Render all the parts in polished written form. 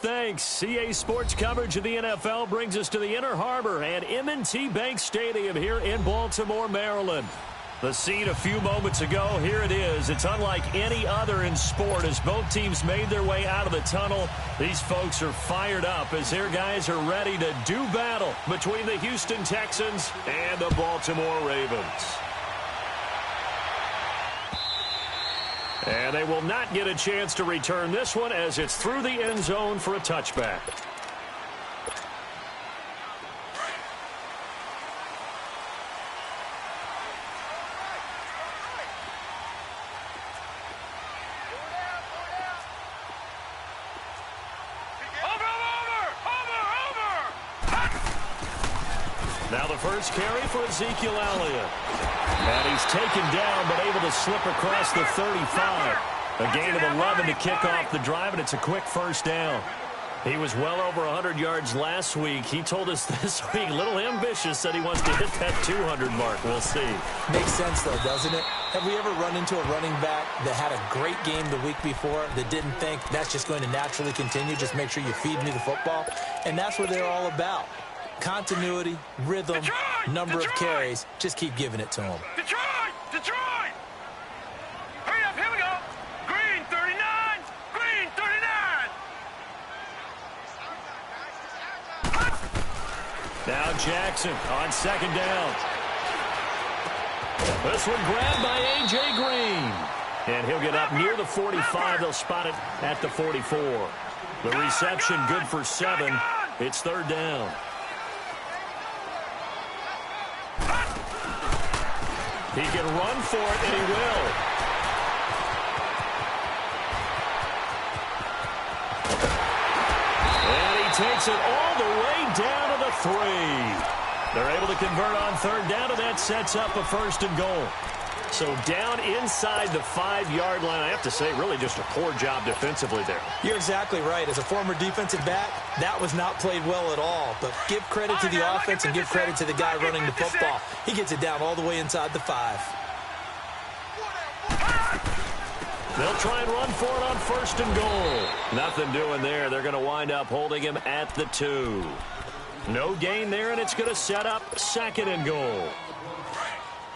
thanks. CA Sports coverage of the NFL brings us to the Inner Harbor and M&T Bank Stadium here in Baltimore, Maryland. The scene a few moments ago, here it is. It's unlike any other in sport as both teams made their way out of the tunnel. These folks are fired up as their guys are ready to do battle between the Houston Texans and the Baltimore Ravens. And they will not get a chance to return this one as it's through the end zone for a touchback. Now the first carry for Ezekiel Elliott. And he's taken down but able to slip across the 35. A gain of 11 to kick off the drive, and it's a quick first down. He was well over 100 yards last week. He told us this week, a little ambitious, said he wants to hit that 200 mark. We'll see. Makes sense, though, doesn't it? Have we ever run into a running back that had a great game the week before that didn't think that's just going to naturally continue? Just make sure you feed me the football. And that's what they're all about. Continuity, rhythm, number of carries. Just keep giving it to them. Detroit! Hurry up, here we go. Green 39, green 39. Now Jackson on second down. This one grabbed by A.J. Green. And he'll get up near the 45. They'll spot it at the 44. The reception good for 7. It's third down. He can run for it, and he will. And he takes it all the way down to the 3. They're able to convert on third down, and that sets up a first and goal. So down inside the 5-yard line. I have to say, really just a poor job defensively there. You're exactly right. As a former defensive back, that was not played well at all. But give credit to the offense and give credit to the guy running the football. He gets it down all the way inside the 5. They'll try and run for it on first and goal. Nothing doing there. They're going to wind up holding him at the 2. No gain there, and it's going to set up second and goal.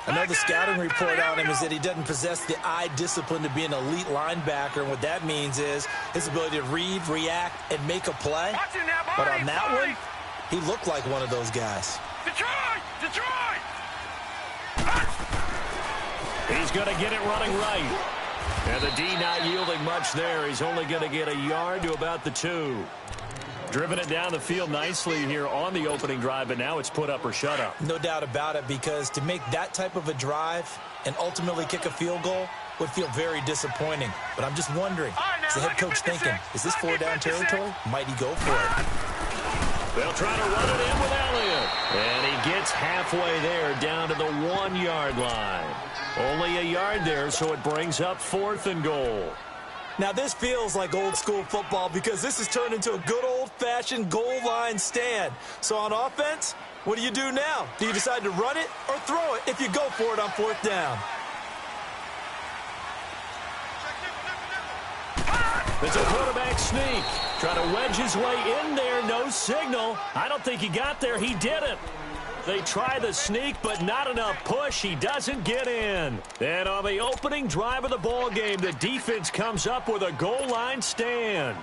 I know the scouting report on him is that he doesn't possess the eye discipline to be an elite linebacker. And what that means is his ability to read, react, and make a play. But on that one, he looked like one of those guys. Detroit! He's going to get it running right. And the D not yielding much there. He's only going to get a yard to about the 2. Driven it down the field nicely here on the opening drive, but now it's put up or shut up. No doubt about it, because to make that type of a drive and ultimately kick a field goal would feel very disappointing. But I'm just wondering, is the head coach thinking, is this 4-down territory? Might he go for it? They'll try to run it in with Elliott. And he gets halfway there down to the 1-yard line. Only a yard there, so it brings up fourth and goal. Now, this feels like old-school football because this has turned into a good old-fashioned goal line stand. So on offense, what do you do now? Do you decide to run it or throw it if you go for it on fourth down? It's a quarterback sneak. Trying to wedge his way in there. No signal. I don't think he got there. He didn't. They try the sneak, but not enough push. He doesn't get in. And on the opening drive of the ball game, the defense comes up with a goal line stand.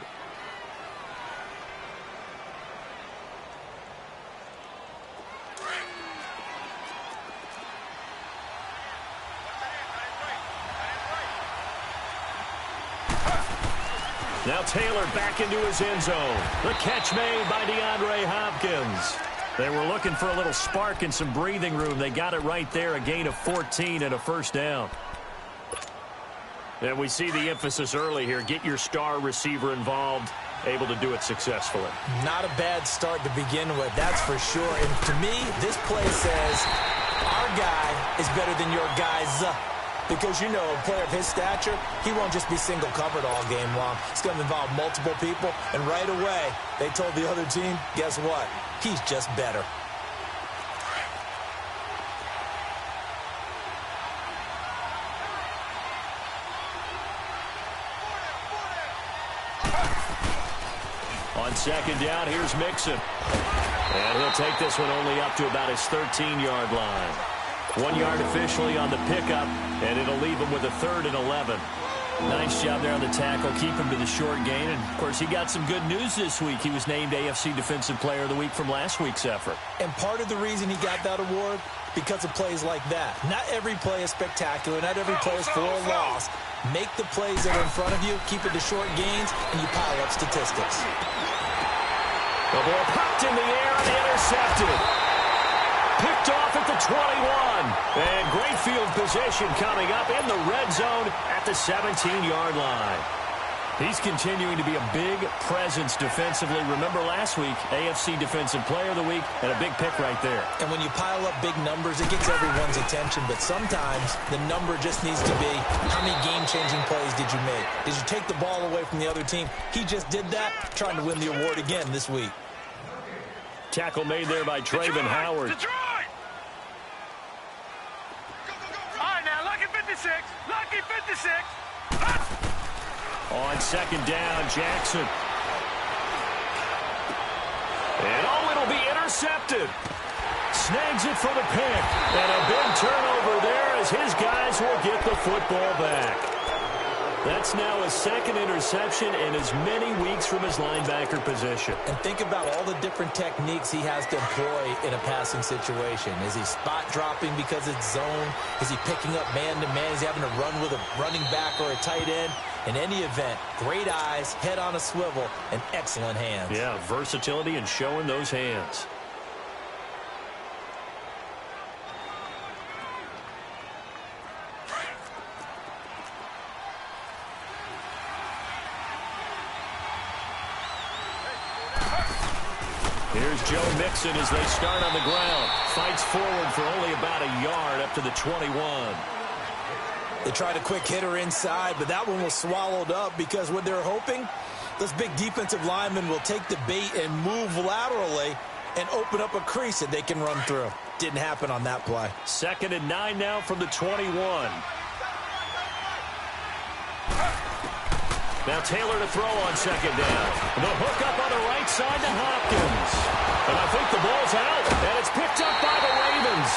Now Taylor back into his end zone. The catch made by DeAndre Hopkins. They were looking for a little spark and some breathing room. They got it right there, a gain of 14 and a first down. And we see the emphasis early here. Get your star receiver involved, able to do it successfully. Not a bad start to begin with, that's for sure. And to me, this play says our guy is better than your guys. Because, you know, a player of his stature, he won't just be single covered all game long. It's going to involve multiple people. And right away, they told the other team, guess what? He's just better. On second down, here's Mixon. And he'll take this one only up to about his 13-yard line. 1 yard officially on the pickup, and it'll leave him with a 3rd and 11. Nice job there on the tackle, keep him to the short gain. And, of course, he got some good news this week. He was named AFC Defensive Player of the Week from last week's effort. And part of the reason he got that award, because of plays like that. Not every play is spectacular. Not every play is for a loss. Make the plays that are in front of you, keep it to short gains, and you pile up statistics. The ball popped in the air and intercepted. Picked off at the 21. And great field position coming up in the red zone at the 17-yard line. He's continuing to be a big presence defensively. Remember last week, AFC Defensive Player of the Week, and a big pick right there. And when you pile up big numbers, it gets everyone's attention. But sometimes the number just needs to be, how many game-changing plays did you make? Did you take the ball away from the other team? He just did that, trying to win the award again this week. Tackle made there by Trayvon Howard. Detroit! All right, now, lucky 56. Lucky 56. On second down, Jackson. And it'll be intercepted. Snags it for the pick. And a big turnover there as his guys will get the football back. That's now his 2nd interception in as many weeks from his linebacker position. And think about all the different techniques he has to employ in a passing situation. Is he spot dropping because it's zone? Is he picking up man-to-man? Is he having to run with a running back or a tight end? In any event, great eyes, head on a swivel, and excellent hands. Yeah, versatility and showing those hands. Here's Joe Mixon as they start on the ground. Fights forward for only about a yard up to the 21. They tried a quick hitter inside, but that one was swallowed up because what they're hoping, those big defensive linemen will take the bait and move laterally and open up a crease that they can run through. Didn't happen on that play. 2nd and 9 now from the 21. Now Taylor to throw on second down. The hook up on the right side to Hopkins. And I think the ball's out, and it's picked up by the Ravens.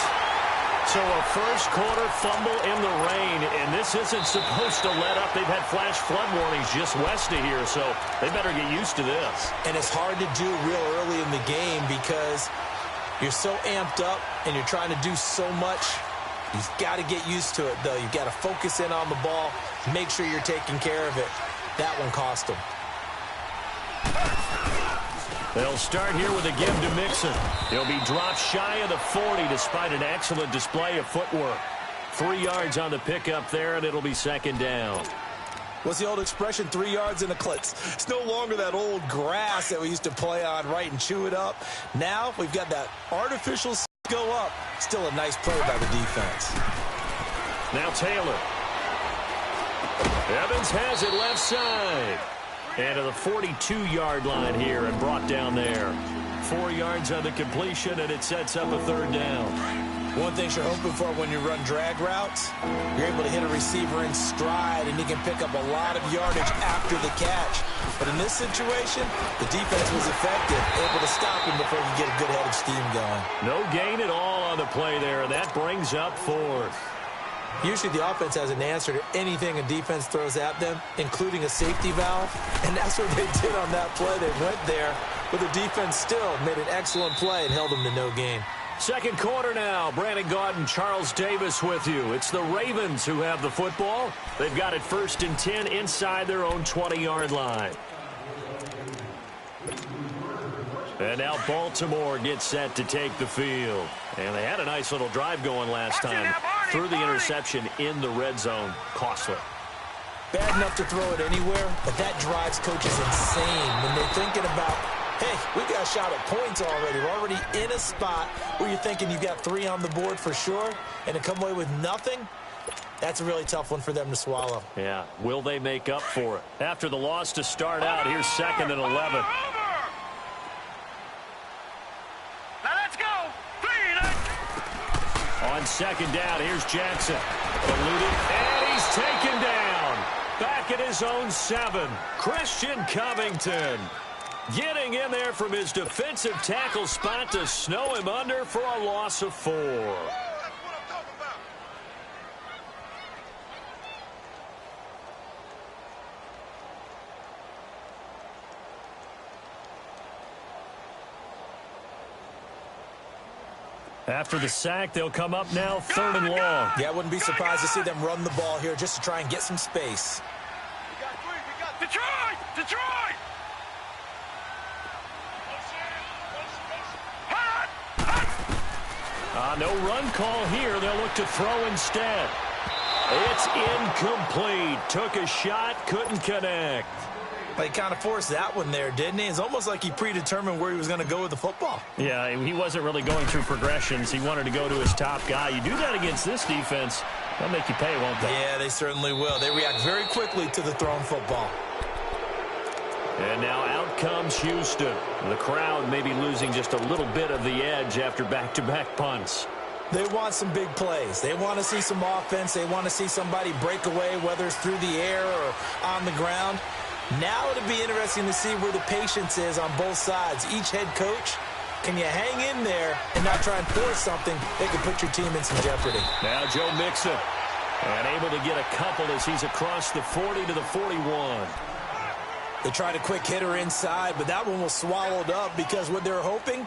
So a first-quarter fumble in the rain, and this isn't supposed to let up. They've had flash flood warnings just west of here, so they better get used to this. And it's hard to do real early in the game because you're so amped up and you're trying to do so much. You've got to get used to it, though. You've got to focus in on the ball, make sure you're taking care of it. That one cost them. They'll start here with a give to Mixon. He'll be dropped shy of the 40 despite an excellent display of footwork. 3 yards on the pickup there, and it'll be 2nd down. What's the old expression? 3 yards in the clicks. It's no longer that old grass that we used to play on, right, and chew it up. Now we've got that artificial go up. Still a nice play by the defense. Now Taylor. Evans has it left side. And to the 42-yard line here and brought down there. 4 yards on the completion, and it sets up a 3rd down. One thing you're hoping for when you run drag routes, you're able to hit a receiver in stride, and he can pick up a lot of yardage after the catch. But in this situation, the defense was effective, able to stop him before he get a good head of steam going. No gain at all on the play there, and that brings up 4th. Usually the offense has an answer to anything a defense throws at them, including a safety valve, and that's what they did on that play. They went there, but the defense still made an excellent play and held them to no gain. 2nd quarter now. Brandon Gaudin, Charles Davis with you. It's the Ravens who have the football. They've got it 1st and 10 inside their own 20-yard line. And now Baltimore gets set to take the field. And they had a nice little drive going last time. Threw the interception in the red zone. Costly. Bad enough to throw it anywhere, but that drives coaches insane when they're thinking about, hey, we got a shot at points already. We're already in a spot where you're thinking you've got 3 on the board for sure, and to come away with nothing, that's a really tough one for them to swallow. Yeah, will they make up for it? After the loss to start out, here's 2nd and 11. On second down, here's Jackson. Eluded, and he's taken down. Back at his own 7. Christian Covington. Getting in there from his defensive tackle spot to snow him under for a loss of 4. After the sack, they'll come up now 3rd and long. Yeah, I wouldn't be surprised to see them run the ball here just to try and get some space. Detroit! Detroit! No run call here. They'll look to throw instead. It's incomplete. Took a shot, couldn't connect. He kind of forced that one there, didn't he? It's almost like he predetermined where he was going to go with the football. Yeah, he wasn't really going through progressions. He wanted to go to his top guy. You do that against this defense, they'll make you pay, won't they? Yeah, they certainly will. They react very quickly to the thrown football. And now out comes Houston. The crowd may be losing just a little bit of the edge after back-to-back punts. They want some big plays. They want to see some offense. They want to see somebody break away, whether it's through the air or on the ground. Now it'll be interesting to see where the patience is on both sides. Each head coach, can you hang in there and not try and force something that could put your team in some jeopardy? Now Joe Mixon, and able to get a couple as he's across the 40 to the 41. They tried a quick hitter inside, but that one was swallowed up because what they're hoping,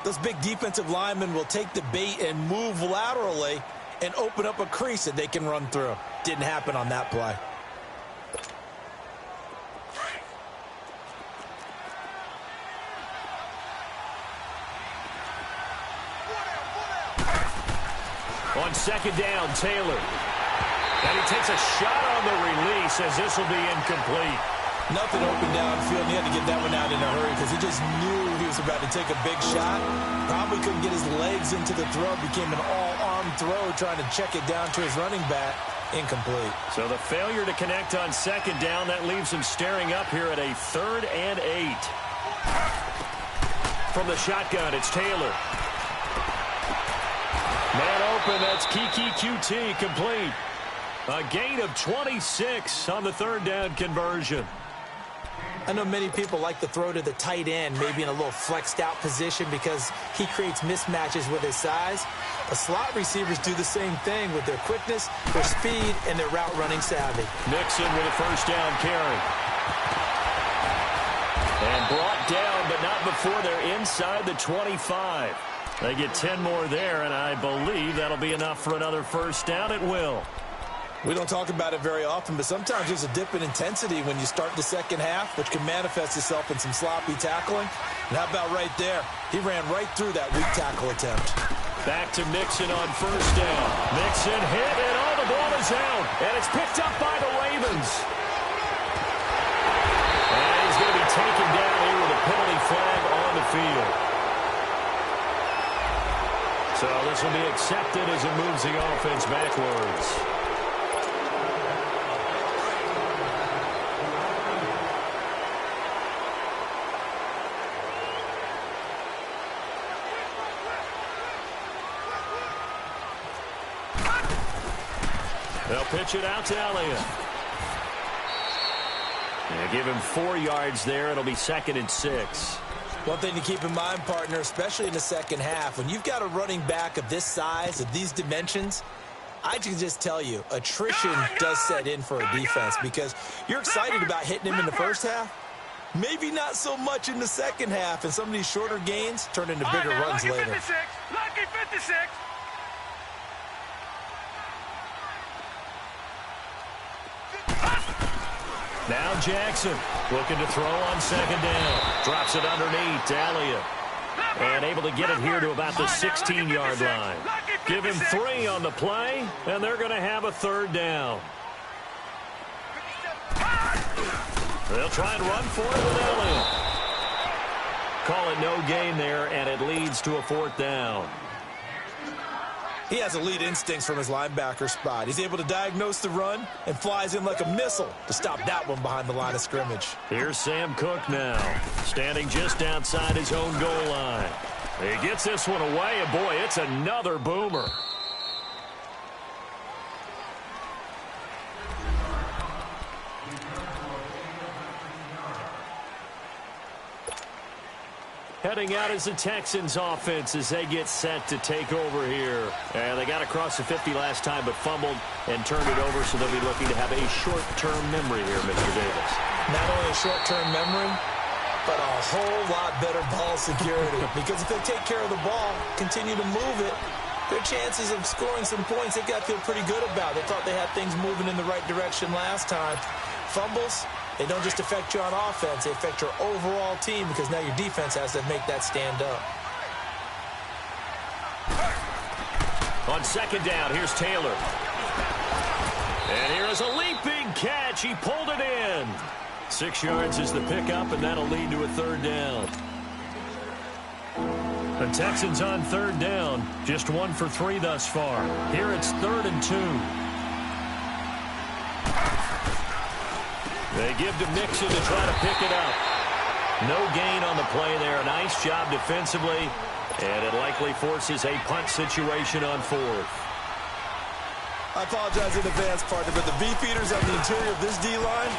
those big defensive linemen will take the bait and move laterally and open up a crease that they can run through. Didn't happen on that play. On 2nd down, Taylor. And he takes a shot on the release as this will be incomplete. Nothing open downfield, and he had to get that one out in a hurry because he just knew he was about to take a big shot. Probably couldn't get his legs into the throw. Became an all-arm throw trying to check it down to his running back. Incomplete. So the failure to connect on 2nd down, that leaves him staring up here at a 3rd and 8. From the shotgun, it's Taylor. Man open, that's Kiki QT, complete. A gain of 26 on the 3rd down conversion. I know many people like to throw to the tight end, maybe in a little flexed out position because he creates mismatches with his size. But slot receivers do the same thing with their quickness, their speed, and their route running savvy. Mixon with a 1st down carry. And brought down, but not before they're inside the 25. They get 10 more there, and I believe that'll be enough for another 1st down. It will. We don't talk about it very often, but sometimes there's a dip in intensity when you start the 2nd half, which can manifest itself in some sloppy tackling. And how about right there? He ran right through that weak tackle attempt. Back to Mixon on 1st down. Mixon hit, and all the ball is out. And it's picked up by the Ravens. And he's going to be taken down here with a penalty flag on the field. So this will be accepted as it moves the offense backwards. They'll pitch it out to Elliott. And give him 4 yards there. It'll be 2nd and 6. One thing to keep in mind, partner, especially in the 2nd half, when you've got a running back of this size, of these dimensions, I can just tell you, attrition does set in for a defense because you're excited about hitting him in the 1st half. Maybe not so much in the 2nd half, and some of these shorter gains turn into bigger runs lucky later. 56, lucky 56. Now Jackson looking to throw on 2nd down. Drops it underneath to Elliott. And able to get it here to about the 16-yard line. Give him 3 on the play, and they're going to have a 3rd down. They'll try and run for it with Elliott. Call it no gain there, and it leads to a 4th down. He has elite instincts from his linebacker spot. He's able to diagnose the run and flies in like a missile to stop that one behind the line of scrimmage. Here's Sam Cook now, standing just outside his own goal line. He gets this one away, and boy, it's another boomer. Heading out is the Texans offense as they get set to take over here. And they got across the 50 last time but fumbled and turned it over, so they'll be looking to have a short-term memory here, Mr. Davis. Not only a short-term memory, but a whole lot better ball security. Because if they take care of the ball, continue to move it, their chances of scoring some points, they've got to feel pretty good about. They thought they had things moving in the right direction last time. Fumbles, they don't just affect you on offense, they affect your overall team because now your defense has to make that stand up. On second down, here's Taylor. And here is a leaping catch. He pulled it in. 6 yards is the pickup, and that'll lead to a third down. The Texans on third down. Just 1 for 3 thus far. Here it's 3rd and 2. They give to Mixon to try to pick it up. No gain on the play there. Nice job defensively. And it likely forces a punt situation on 4th. I apologize in advance, partner, but the beefeaters on the interior of this D-line,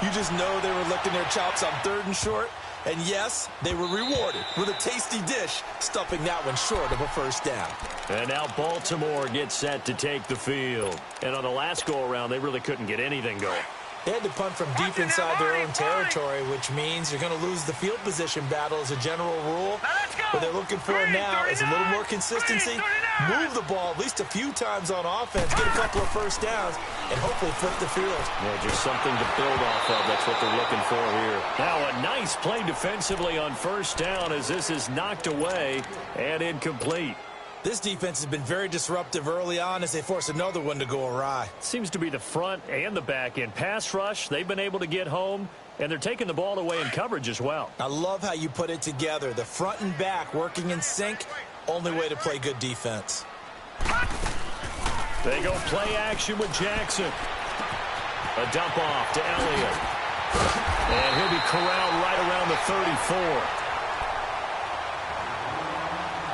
you just know they were licking their chops on 3rd and short. And yes, they were rewarded with a tasty dish, stuffing that one short of a first down. And now Baltimore gets set to take the field. And on the last go-around, they really couldn't get anything going. They had to punt from deep inside their own territory, which means you're going to lose the field position battle as a general rule. What they're looking for now is a little more consistency, move the ball at least a few times on offense, get a couple of first downs, and hopefully flip the field. Yeah, just something to build off of. That's what they're looking for here. Now a nice play defensively on first down as this is knocked away and incomplete. This defense has been very disruptive early on as they force another one to go awry. Seems to be the front and the back end. Pass rush, they've been able to get home, and they're taking the ball away in coverage as well. I love how you put it together. The front and back working in sync, only way to play good defense. They go play action with Jackson. A dump off to Elliott. And he'll be corralled right around the 34.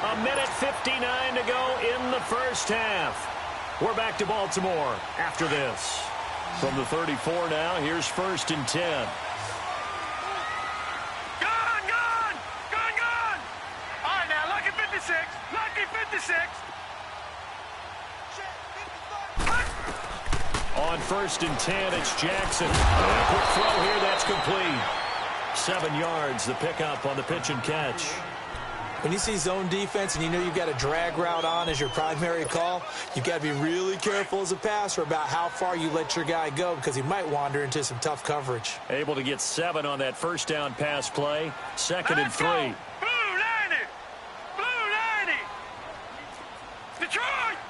A minute 59 to go in the first half. We're back to Baltimore after this. From the 34 now, here's 1st and 10. Gone! All right, now, lucky 56. Lucky 56. On 1st and 10, it's Jackson. And a quick throw here, that's complete. 7 yards, the pickup on the pitch and catch. When you see zone defense and you know you've got a drag route on as your primary call, you've got to be really careful as a passer about how far you let your guy go because he might wander into some tough coverage. Able to get 7 on that first down pass play. 2nd and 3. Blue 90. Blue 90.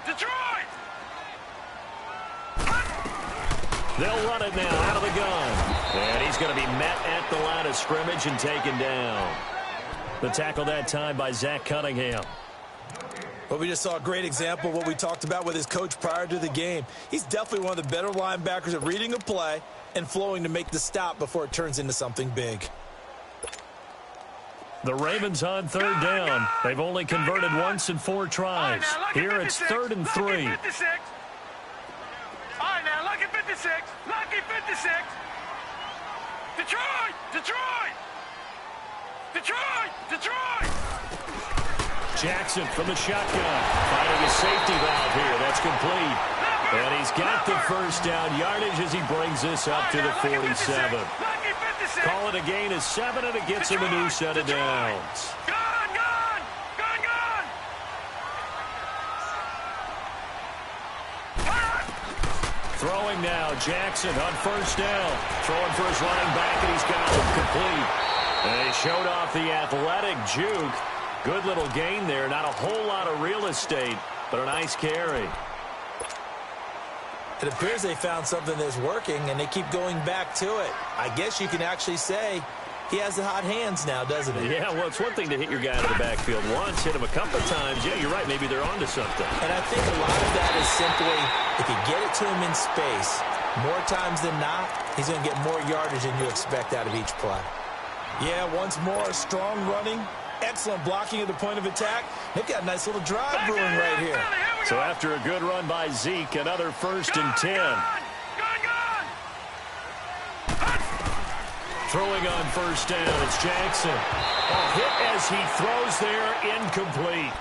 Detroit. They'll run it now out of the gun. And he's going to be met at the line of scrimmage and taken down. The tackle that time by Zach Cunningham. Well, we just saw a great example of what we talked about with his coach prior to the game. He's definitely one of the better linebackers at reading a play and flowing to make the stop before it turns into something big. The Ravens on 3rd down. They've only converted once in 4 tries. Here it's 3rd and 3. All right, now, lucky 56. Lucky 56. Detroit! Jackson from the shotgun. Finding a safety valve here. That's complete. And he's got the first down yardage as he brings this up to the 47. Call it a gain of 7, and it gets him a new set of downs. Gone! Throwing now, Jackson on first down. Throwing for his running back, and he's got it complete. And he showed off the athletic juke. Good little gain there. Not a whole lot of real estate, but a nice carry. It appears they found something that's working, and they keep going back to it. I guess you can actually say he has the hot hands now, doesn't he? Yeah, well, it's one thing to hit your guy out of the backfield once, hit him a couple of times. Yeah, you're right. Maybe they're onto something. And I think a lot of that is simply if you get it to him in space, more times than not, he's going to get more yardage than you expect out of each play. Yeah, once more, strong running, excellent blocking at the point of attack. They've got a nice little drive brewing right here. So after a good run by Zeke, another 1st and 10. Throwing on first down, it's Jackson. A hit as as he throws there, incomplete.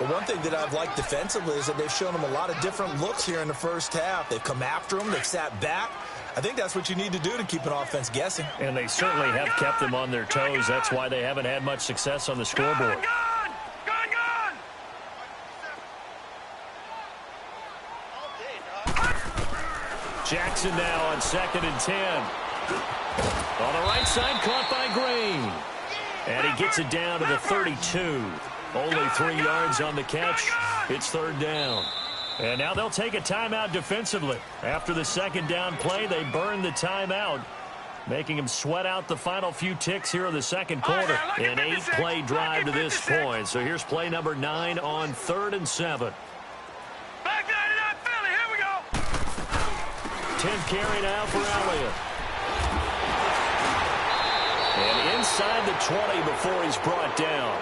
Well, one thing that I've liked defensively is that they've shown him a lot of different looks here in the first half. They've come after him. They've sat back. I think that's what you need to do to keep an offense guessing. And they certainly have kept them on their toes. That's why they haven't had much success on the scoreboard. Gone! Jackson now on 2nd and 10. On the right side, caught by Green. And he gets it down to the 32. Only 3 yards on the catch. It's 3rd down. And now they'll take a timeout defensively. After the 2nd down play, they burn the timeout, making them sweat out the final few ticks here in the 2nd quarter. An 8-play drive to this point. So here's play number 9 on 3rd and 7. Back 99 Philly, here we go. 10th carry now for Elliott. And inside the 20 before he's brought down.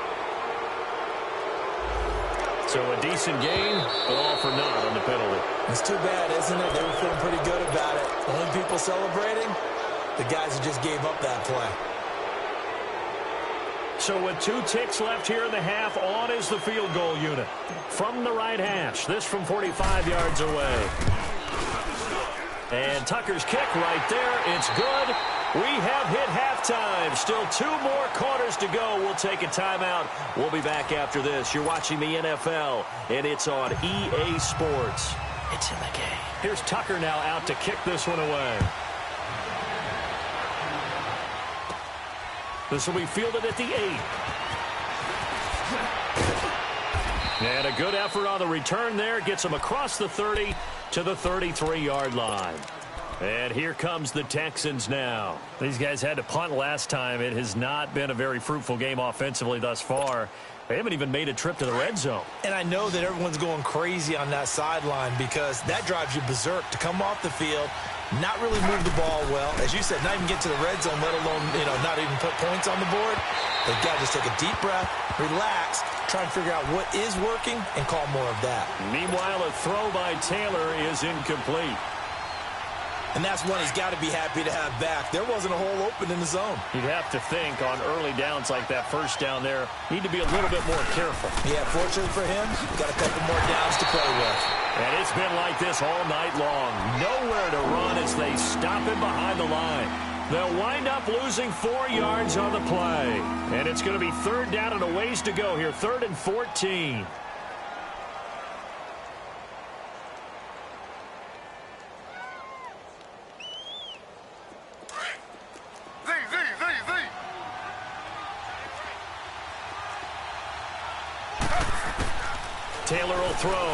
So a decent gain, but all for naught on the penalty. It's too bad, isn't it? They were feeling pretty good about it. The only people celebrating, the guys who just gave up that play. So with 2 ticks left here in the half, on is the field goal unit. From the right hash, this from 45 yards away. And Tucker's kick right there. It's good. We have hit halftime. Still 2 more quarters to go. We'll take a timeout. We'll be back after this. You're watching the NFL, and it's on EA Sports. It's in the game. Here's Tucker now out to kick this one away. This will be fielded at the 8. And a good effort on the return there. Gets him across the 30 to the 33-yard line. And here comes the Texans now. These guys had to punt last time. It has not been a very fruitful game offensively thus far. They haven't even made a trip to the red zone. And I know that everyone's going crazy on that sideline because that drives you berserk to come off the field, not really move the ball well. As you said, not even get to the red zone, let alone, not even put points on the board. They've got to just take a deep breath, relax, try and figure out what is working, and call more of that. Meanwhile, a throw by Taylor is incomplete. And that's one he's got to be happy to have back. There wasn't a hole open in the zone. You'd have to think on early downs like that first down there, need to be a little bit more careful. Yeah, fortunately for him, got a couple more downs to play with. And it's been like this all night long. Nowhere to run as they stop him behind the line. They'll wind up losing 4 yards on the play. And it's going to be 3rd down and a ways to go here. 3rd and 14. Taylor will throw.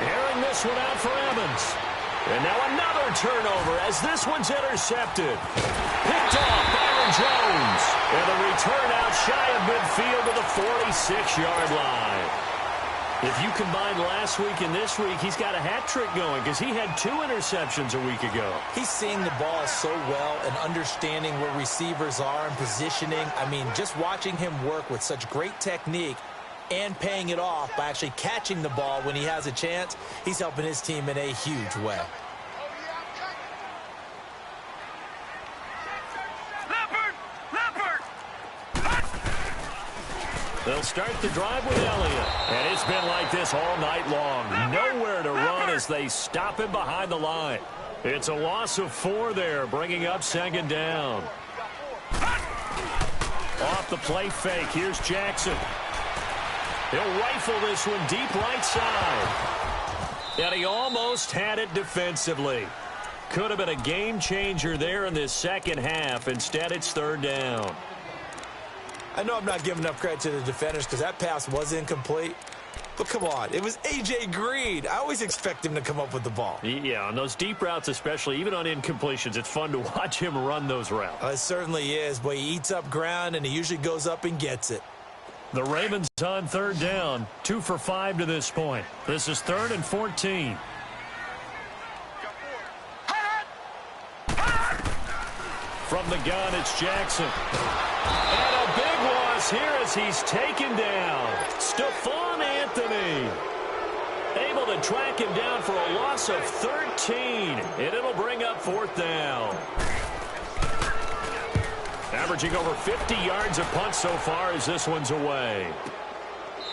Airing this one out for Evans. And now another turnover as this one's intercepted. Picked off Byron Jones. And the return out shy of midfield to the 46-yard line. If you combine last week and this week, he's got a hat trick going because he had 2 interceptions a week ago. He's seeing the ball so well and understanding where receivers are and positioning. I mean, just watching him work with such great technique and paying it off by actually catching the ball when he has a chance, he's helping his team in a huge way. They'll start the drive with Elliott. And it's been like this all night long. Nowhere to run as they stop him behind the line. It's a loss of 4 there, bringing up 2nd down. Off the play fake, here's Jackson. He'll rifle this one deep right side. And he almost had it defensively. Could have been a game changer there in this second half. Instead, it's 3rd down. I know I'm not giving enough credit to the defenders because that pass was incomplete. But come on, it was A.J. Green. I always expect him to come up with the ball. Yeah, on those deep routes especially, even on incompletions, it's fun to watch him run those routes. It certainly is, but he eats up ground and he usually goes up and gets it. The Ravens on 3rd down, 2 for 5 to this point. This is 3rd and 14. From the gun, it's Jackson. And a big loss here as he's taken down. Stephon Anthony able to track him down for a loss of 13. And it'll bring up 4th down. Averaging over 50 yards a punt so far as this one's away.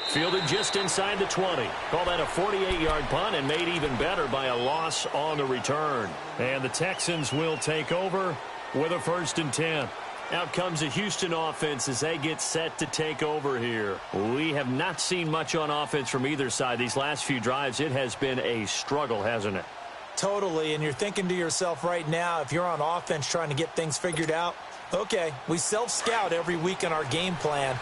Fielded just inside the 20. Call that a 48-yard punt and made even better by a loss on the return. And the Texans will take over with a 1st and 10. Out comes the Houston offense as they get set to take over here. We have not seen much on offense from either side. These last few drives, it has been a struggle, hasn't it? Totally, and you're thinking to yourself right now, if you're on offense trying to get things figured out, okay, we self-scout every week in our game plan.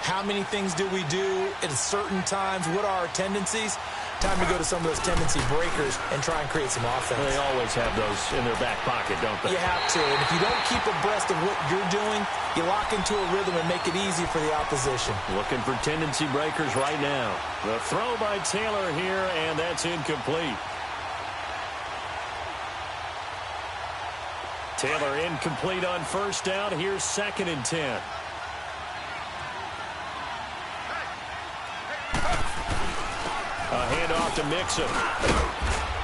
How many things do we do at certain times? What are our tendencies? Time to go to some of those tendency breakers and try and create some offense. They always have those in their back pocket, don't they? You have to. And if you don't keep abreast of what you're doing, you lock into a rhythm and make it easy for the opposition. Looking for tendency breakers right now. The throw by Taylor here, and that's incomplete. Taylor incomplete on 1st down. Here's 2nd and 10. A handoff to Mixon.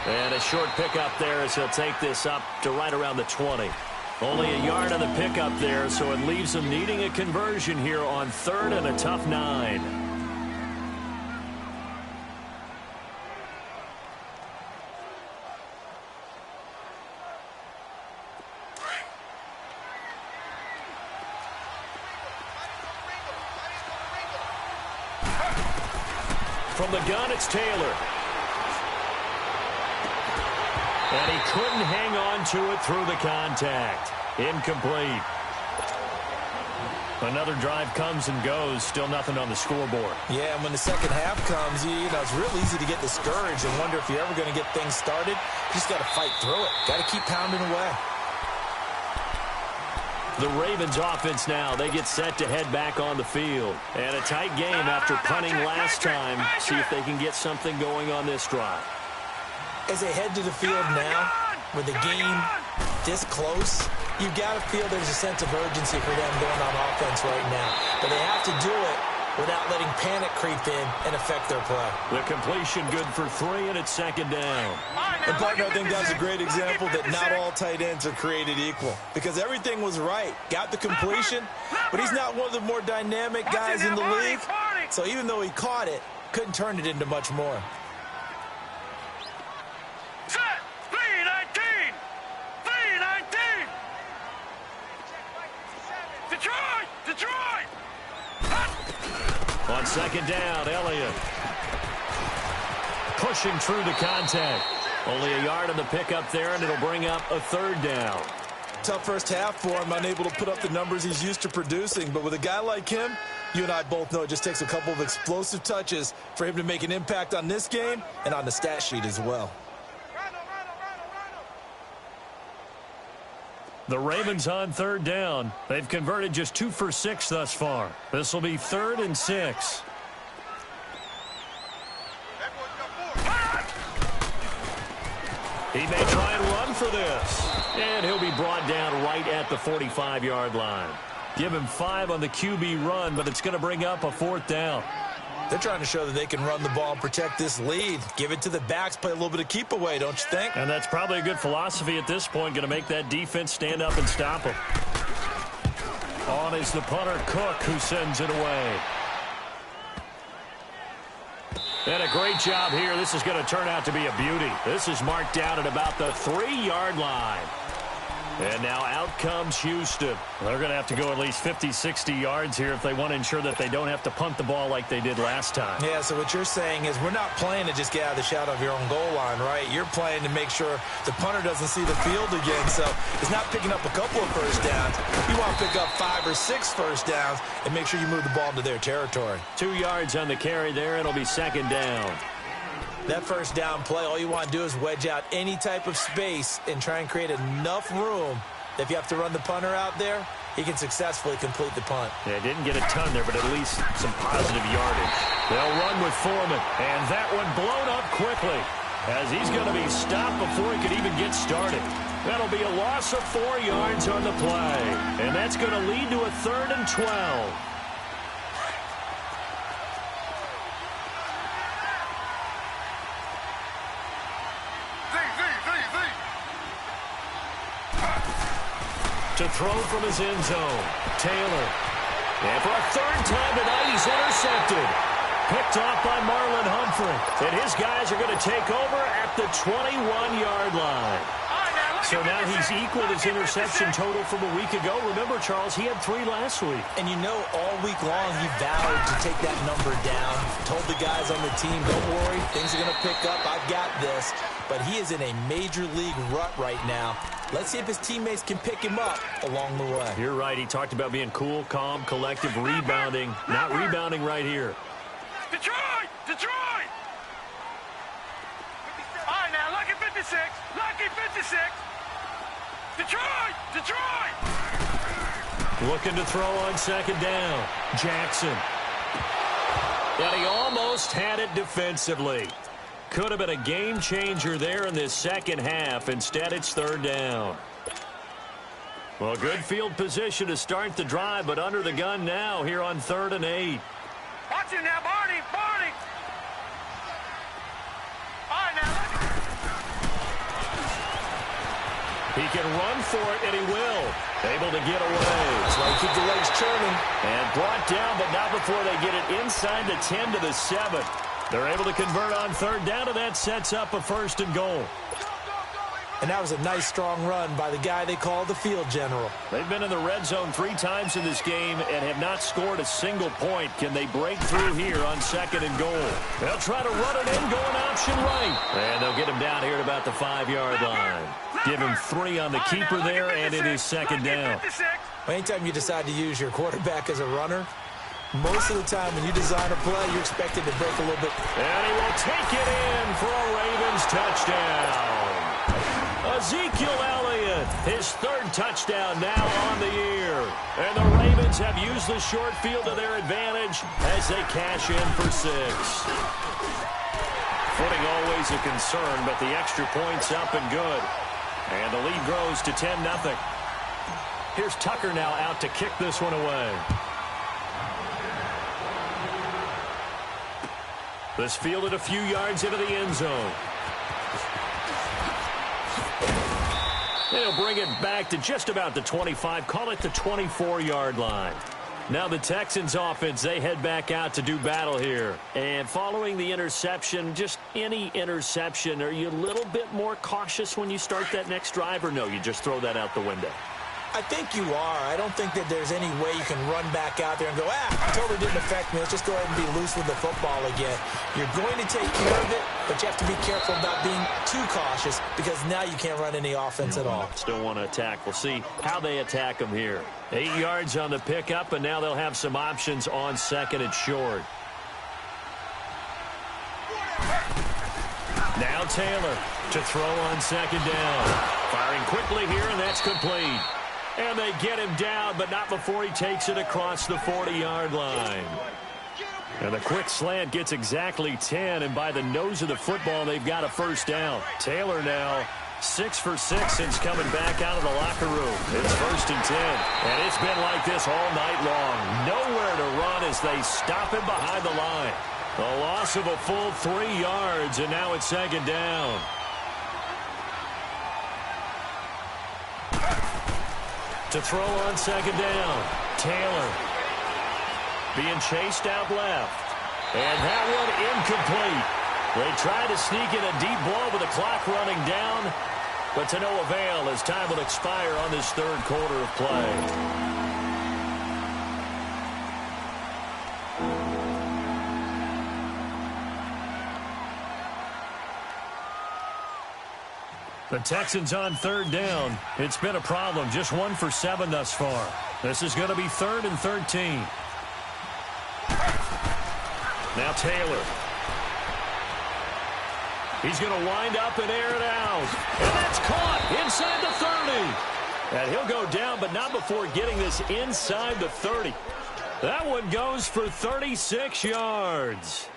And a short pickup there as he'll take this up to right around the 20. Only a yard on the pickup there, so it leaves them needing a conversion here on 3rd and a tough 9. From the gun, it's Taylor. And he couldn't hang on to it through the contact. Incomplete. Another drive comes and goes. Still nothing on the scoreboard. Yeah, and when the second half comes, you know, it's real easy to get discouraged and wonder if you're ever going to get things started. You just got to fight through it. Got to keep pounding away. The Ravens offense now, they get set to head back on the field. And a tight game after punting last time. See if they can get something going on this drive. As they head to the field now, with the game this close, you've got to feel there's a sense of urgency for them going on offense right now. But they have to do it without letting panic creep in and affect their play. The completion good for 3, and it's 2nd down. And, partner, I think that's a great example that not all tight ends are created equal. Because everything was right. Got the completion, but he's not one of the more dynamic guys in the league. So even though he caught it, couldn't turn it into much more. Set! 3-19! 3-19! Detroit! Detroit! On 2nd down, Elliott. Pushing through the contact. Only a yard on the pickup there, and it'll bring up a 3rd down. Tough first half for him, unable to put up the numbers he's used to producing. But with a guy like him, you and I both know it just takes a couple of explosive touches for him to make an impact on this game and on the stat sheet as well. The Ravens on 3rd down. They've converted just 2 for 6 thus far. This will be 3rd and 6. He may try and run for this. And he'll be brought down right at the 45-yard line. Give him 5 on the QB run, but it's going to bring up a 4th down. They're trying to show that they can run the ball and protect this lead. Give it to the backs, play a little bit of keep away, don't you think? And that's probably a good philosophy at this point, going to make that defense stand up and stop him. On is the punter, Cook, who sends it away. And a great job here. This is going to turn out to be a beauty. This is marked down at about the 3-yard line. And now out comes Houston. They're going to have to go at least 50, 60 yards here if they want to ensure that they don't have to punt the ball like they did last time. Yeah, so what you're saying is we're not playing to just get out of the shadow of your own goal line, right? You're playing to make sure the punter doesn't see the field again. So it's not picking up a couple of first downs. You want to pick up 5 or 6 first downs and make sure you move the ball into their territory. 2 yards on the carry there. It'll be 2nd down. That first down play, all you want to do is wedge out any type of space and try and create enough room that if you have to run the punter out there, he can successfully complete the punt. Yeah, didn't get a ton there, but at least some positive yardage. They'll run with Foreman, and that one blown up quickly as he's going to be stopped before he could even get started. That'll be a loss of 4 yards on the play, and that's going to lead to a 3rd and 12. To throw from his end zone. Taylor. And for a third time tonight, he's intercepted. Picked off by Marlon Humphrey. And his guys are going to take over at the 21-yard line. So now he's equaled his interception total from a week ago. Remember, Charles, he had 3 last week. And you know, all week long he vowed to take that number down. Told the guys on the team, don't worry, things are going to pick up. I've got this. But he is in a major league rut right now. Let's see if his teammates can pick him up along the way. You're right. He talked about being cool, calm, collective, rebounding. Not rebounding right here. Detroit! Detroit! All right, now, lucky 56. Lucky 56. Detroit! Detroit! Looking to throw on second down. Jackson. And he almost had it defensively. Could have been a game changer there in this second half. Instead, it's third down. Well, good field position to start the drive, but under the gun now here on 3rd and 8. Watch him now, Barney! Barney! All right, now, look. He can run for it, and he will. Able to get away. That's why you keep the legs churning. And brought down, but not before they get it inside the 10 to the 7. They're able to convert on third down, and that sets up a 1st and goal. And that was a nice, strong run by the guy they call the field general. They've been in the red zone 3 times in this game and have not scored a single point. Can they break through here on 2nd and goal? They'll try to run it in, going option right. And they'll get him down here at about the 5-yard line. Give him 3 on the keeper there, and it is 2nd down. Anytime you decide to use your quarterback as a runner, most of the time when you design a play, you're expected to break a little bit. And he will take it in for a Ravens touchdown. Ezekiel Elliott, his 3rd touchdown now on the year. And the Ravens have used the short field to their advantage as they cash in for 6. Footing always a concern, but the extra point's up and good. And the lead grows to 10-0. Here's Tucker now out to kick this one away. This fielded a few yards into the end zone. They'll bring it back to just about the 25, call it the 24-yard line. Now the Texans offense, they head back out to do battle here. And following the interception, just any interception, are you a little bit more cautious when you start that next drive, or no, you just throw that out the window? I think you are. I don't think that there's any way you can run back out there and go, totally didn't affect me. Let's just go ahead and be loose with the football again. You're going to take care of it, but you have to be careful about being too cautious because now you can't run any offense at all. Still want to attack. We'll see how they attack them here. 8 yards on the pickup, and now they'll have some options on 2nd and short. Now Taylor to throw on 2nd down. Firing quickly here, and that's complete. And they get him down, but not before he takes it across the 40-yard line. And the quick slant gets exactly 10, and by the nose of the football, they've got a 1st down. Taylor now 6 for 6 since coming back out of the locker room. It's 1st and 10. And it's been like this all night long. Nowhere to run as they stop him behind the line. A loss of a full 3 yards, and now it's 2nd down. To throw on 2nd down. Taylor being chased out left. And that one incomplete. They tried to sneak in a deep blow with the clock running down, but to no avail as time will expire on this 3rd quarter of play. The Texans on 3rd down. It's been a problem. Just 1 for 7 thus far. This is going to be 3rd and 13. Now Taylor. He's going to wind up and air it out. And that's caught inside the 30. And he'll go down, but not before getting this inside the 30. That one goes for 36 yards.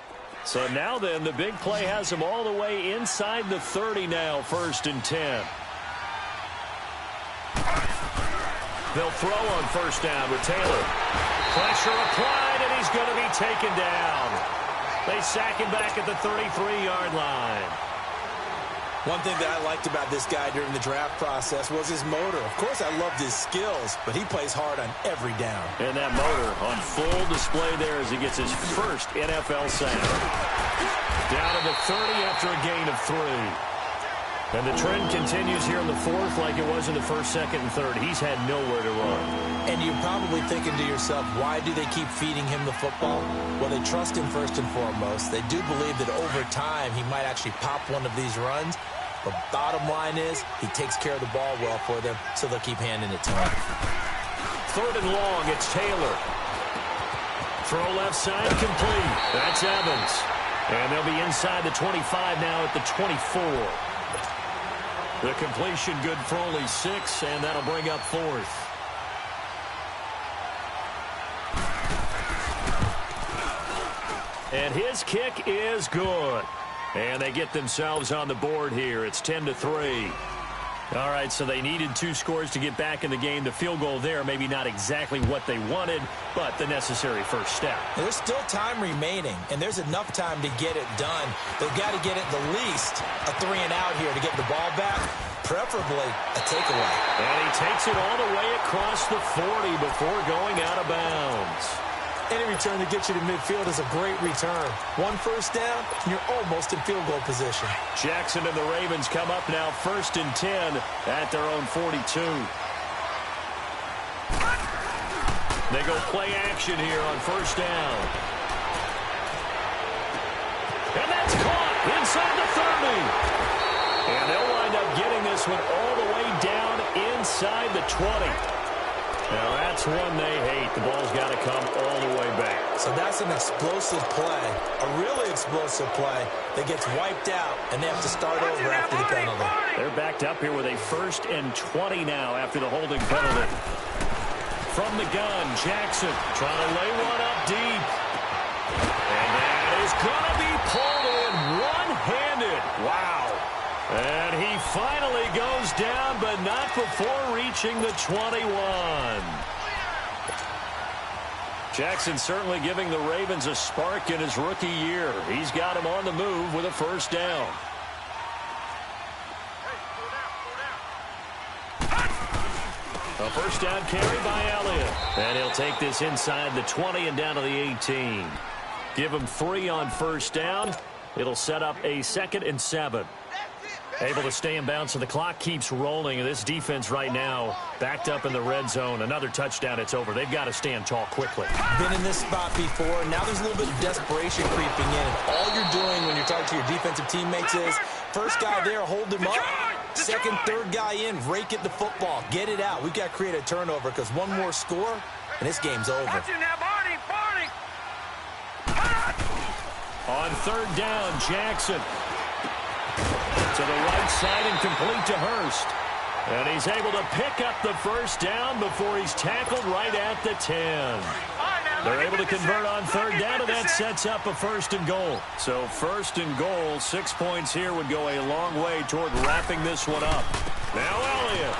So now then, the big play has him all the way inside the 30 now, 1st and 10. They'll throw on 1st down with Taylor. Pressure applied, and he's going to be taken down. They sack him back at the 33-yard line. One thing that I liked about this guy during the draft process was his motor. Of course, I loved his skills, but he plays hard on every down. And that motor on full display there as he gets his first NFL sack. Down to the 30 after a gain of 3. And the trend continues here in the fourth like it was in the first, second, and third. He's had nowhere to run. And you're probably thinking to yourself, why do they keep feeding him the football? Well, they trust him first and foremost. They do believe that over time he might actually pop one of these runs. But bottom line is he takes care of the ball well for them, so they'll keep handing it to him. Third and long, it's Taylor. Throw left side, complete. That's Evans. And they'll be inside the 25 now at the 24. The completion good for only 6, and that'll bring up 4th. And his kick is good. And they get themselves on the board here. It's 10-3. All right, so they needed 2 scores to get back in the game. The field goal there, maybe not exactly what they wanted, but the necessary first step. There's still time remaining, and there's enough time to get it done. They've got to get at the least a 3-and-out here to get the ball back, preferably a takeaway. And he takes it all the way across the 40 before going out of bounds. Any return that gets you to midfield is a great return. 1 first down, and you're almost in field goal position. Jackson and the Ravens come up now 1st and 10 at their own 42. They go play action here on 1st down. And that's caught inside the 30. And they'll wind up getting this one all the way down inside the 20. Now, that's one they hate. The ball's got to come all the way back. So that's an explosive play, a really explosive play that gets wiped out, and they have to start over after the penalty. They're backed up here with a 1st and 20 now after the holding penalty. From the gun, Jackson trying to lay one up deep. And that is going to be pulled in one-handed. Wow. And he finally goes down, but not before reaching the 21. Jackson certainly giving the Ravens a spark in his rookie year. He's got him on the move with a 1st down. A 1st down carry by Elliott. And he'll take this inside the 20 and down to the 18. Give him 3 on 1st down. It'll set up a 2nd and 7. Able to stay in bounds, so the clock keeps rolling. And this defense right now backed up in the red zone. Another touchdown, it's over. They've got to stand tall quickly. Been in this spot before. Now there's a little bit of desperation creeping in. And all you're doing when you're talking to your defensive teammates is, first guy there, hold him up. Second, third guy in, rake at the football. Get it out. We've got to create a turnover because one more score, and this game's over. On 3rd down, Jackson. To the right side and complete to Hurst. And he's able to pick up the 1st down before he's tackled right at the 10. They're able to convert on 3rd down, and that sets up a 1st and goal. So 1st and goal, 6 points here would go a long way toward wrapping this one up. Now Elliott.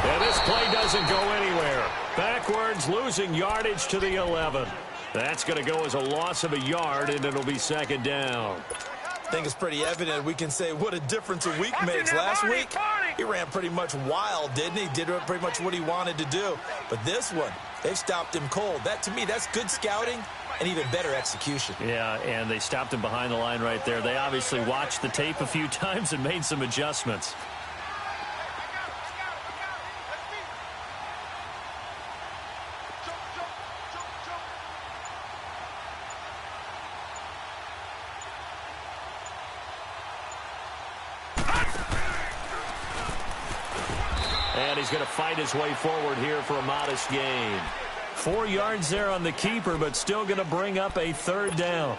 And this play doesn't go anywhere. Backwards, losing yardage to the 11. That's going to go as a loss of a yard, and it'll be 2nd down. I think it's pretty evident. We can say what a difference a week makes. Last week, he ran pretty much wild, didn't he? Did pretty much what he wanted to do. But this one, they've stopped him cold. That, to me, that's good scouting and even better execution. Yeah, and they stopped him behind the line right there. They obviously watched the tape a few times and made some adjustments. And he's going to fight his way forward here for a modest gain. 4 yards there on the keeper, but still going to bring up a 3rd down.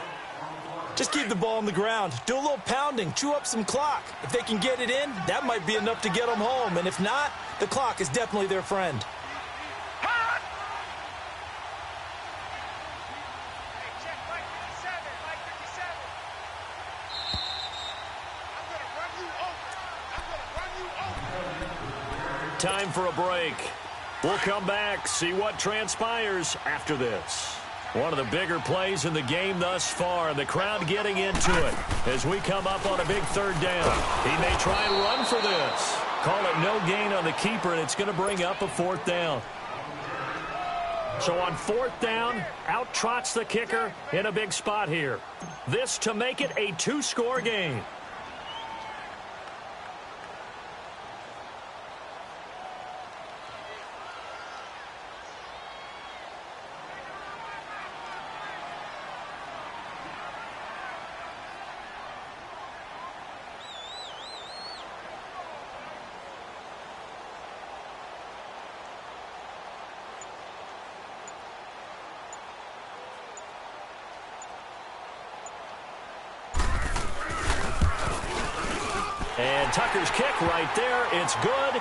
Just keep the ball on the ground. Do a little pounding. Chew up some clock. If they can get it in, that might be enough to get them home. And if not, the clock is definitely their friend. Time for a break. We'll come back, see what transpires after this. One of the bigger plays in the game thus far, and the crowd getting into it as we come up on a big third down. He may try and run for this. Call it no gain on the keeper, and it's going to bring up a fourth down. So on fourth down, out trots the kicker in a big spot here. This to make it a two-score game. And Tucker's kick right there. It's good.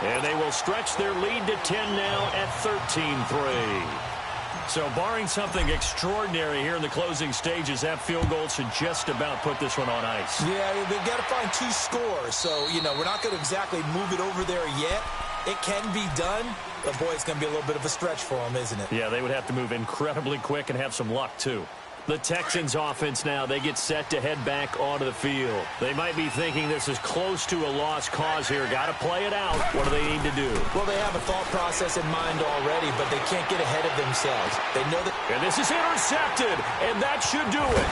And they will stretch their lead to 10 now at 13-3. So barring something extraordinary here in the closing stages, that field goal should just about put this one on ice. Yeah, they've got to find two scores. So, we're not going to exactly move it over there yet. It can be done. But, boy, it's going to be a little bit of a stretch for them, isn't it? Yeah, they would have to move incredibly quick and have some luck, too. The Texans offense now, they get set to head back onto the field. They might be thinking this is close to a lost cause here. Got to play it out. What do they need to do? Well, they have a thought process in mind already, but they can't get ahead of themselves. They know that. And this is intercepted, and that should do it.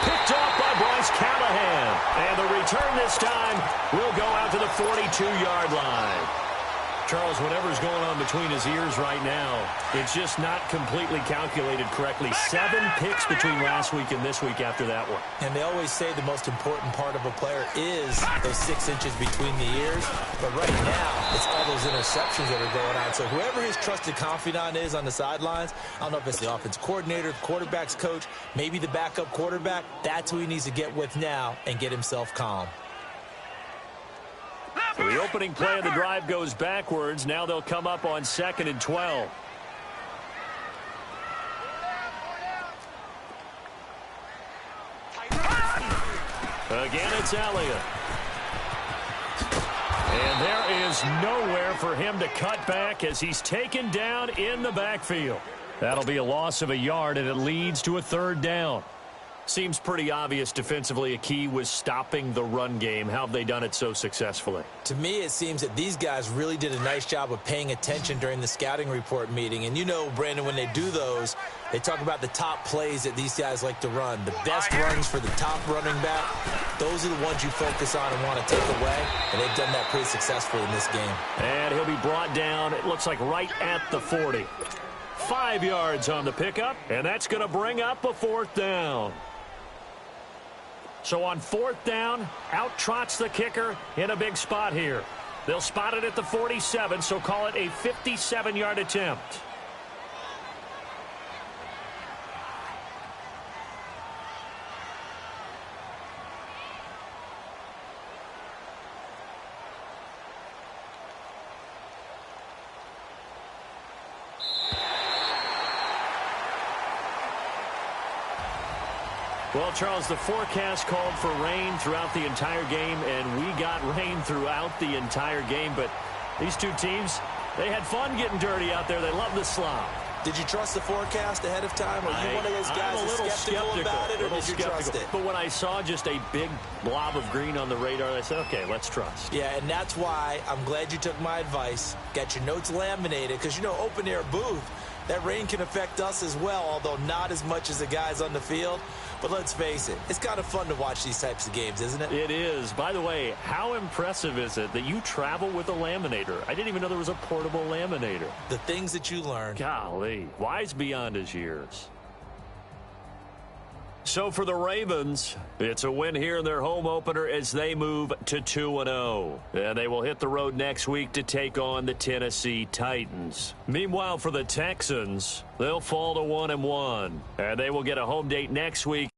Picked off by Bryce Callahan. And the return this time will go out to the 42-yard line. Charles, whatever's going on between his ears right now, it's just not completely calculated correctly. 7 picks between last week and this week after that one. And they always say the most important part of a player is those 6 inches between the ears. But right now, it's all those interceptions that are going on. So whoever his trusted confidant is on the sidelines, I don't know if it's the offense coordinator, the quarterback's coach, maybe the backup quarterback, that's who he needs to get with now and get himself calm. So the opening play of the drive goes backwards. Now they'll come up on 2nd and 12. Again, it's Elliott. And there is nowhere for him to cut back as he's taken down in the backfield. That'll be a loss of a yard, and it leads to a third down. Seems pretty obvious defensively a key was stopping the run game. How have they done it so successfully? To me, it seems that these guys really did a nice job of paying attention during the scouting report meeting. And Brandon, when they do those, they talk about the top plays that these guys like to run. The best runs for the top running back, those are the ones you focus on and want to take away. And they've done that pretty successfully in this game. And he'll be brought down, it looks like right at the 40. 5 yards on the pickup, and that's going to bring up a fourth down. So on fourth down, out trots the kicker in a big spot here. They'll spot it at the 47, so call it a 57-yard attempt. Well, Charles, the forecast called for rain throughout the entire game, and we got rain throughout the entire game. But these two teams, they had fun getting dirty out there. They love the slop. Did you trust the forecast ahead of time? Or you one of those guys that's skeptical about it, or did you trust it? But when I saw just a big blob of green on the radar, I said, okay, let's trust. Yeah, and that's why I'm glad you took my advice. Got your notes laminated, because, open-air booth, that rain can affect us as well, although not as much as the guys on the field. But let's face it, it's kind of fun to watch these types of games, isn't it? It is. By the way, how impressive is it that you travel with a laminator? I didn't even know there was a portable laminator. The things that you learn. Golly, wise beyond his years. So for the Ravens, it's a win here in their home opener as they move to 2-0. And they will hit the road next week to take on the Tennessee Titans. Meanwhile, for the Texans, they'll fall to 1-1. And they will get a home date next week